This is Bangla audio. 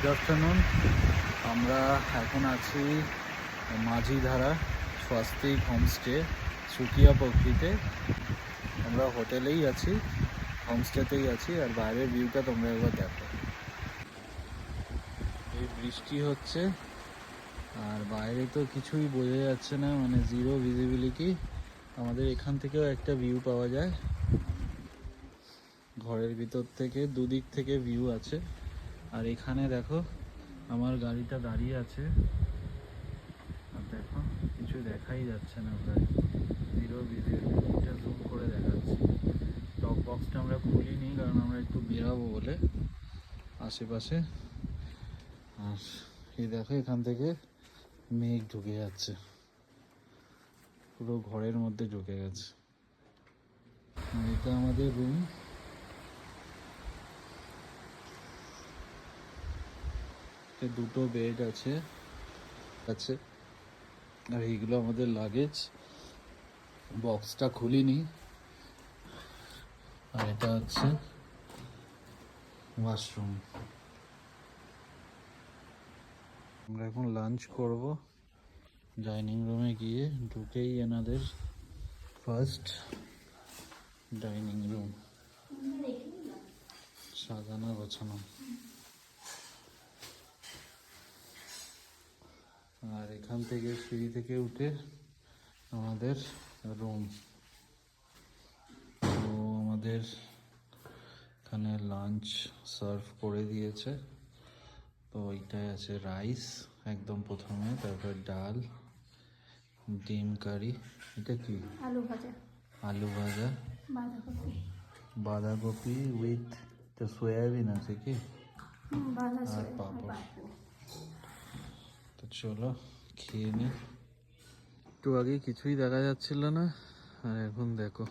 Good afternoon. আমরা এখন আছি মাঝিধারা স্বাস্তিক হোমস্টে সুকিয়া পক্ষীতে। আমরা হোটেলেই আছি, হোমস্টেতেই আছি। আর বাইরের ভিউটা তোমরা একবার দেখো। এই বৃষ্টি হচ্ছে আর বাইরে তো কিছুই বোঝা যাচ্ছে না, মানে জিরো ভিজিবিলিটি। আমাদের এখান থেকেও একটা ভিউ পাওয়া যায়, ঘরের ভিতর থেকে দুদিক থেকে ভিউ আছে। আর এখানে দেখো আমার গাড়িটা দাঁড়িয়ে আছে, আর দেখো কিছু দেখাই যাচ্ছে না, প্রায় জিরো ভিজিবিলিটিটা জুম করে দেখাচ্ছি। টপ বক্সটা আমরা খুলিনি কারণ আমরা একটু বেরাবো বলে আশেপাশে। আর এই দেখো এখান থেকে মেঘ ঢুকে যাচ্ছে, পুরো ঘরের মধ্যে ঢুকে গেছে। এটা আমাদের রুম। দুটো বেড আছে আছে আর এইগুলো আমাদের লাগেজ। বক্সটা খুলিনি। আর এটা হচ্ছে ওয়াশরুম। আমরা এখন লাঞ্চ করব ডাইনিং রুমে গিয়ে। ঢুকেই এনাদের ফার্স্ট ডাইনিং রুম, সাজানো গোছানো। আর এখান থেকে সিঁড়ি থেকে উঠে আমাদের রুম। তো আমাদের এখানে লাঞ্চ সার্ভ করে দিয়েছে। তো এইটাই আছে রাইস একদম প্রথমে, তারপর ডাল, ডিম কারি, এটা কি আলু ভাজা, আলু ভাজা, বাঁধাকপি, বাঁধাকপি উইথ সয়াবিন আছে কি, আর আর পাঁপড়। পাঁপড়। তো চলো খেয়ে নি। একটু আগে কিছুই দেখা যাচ্ছিল না, আর এখন দেখো।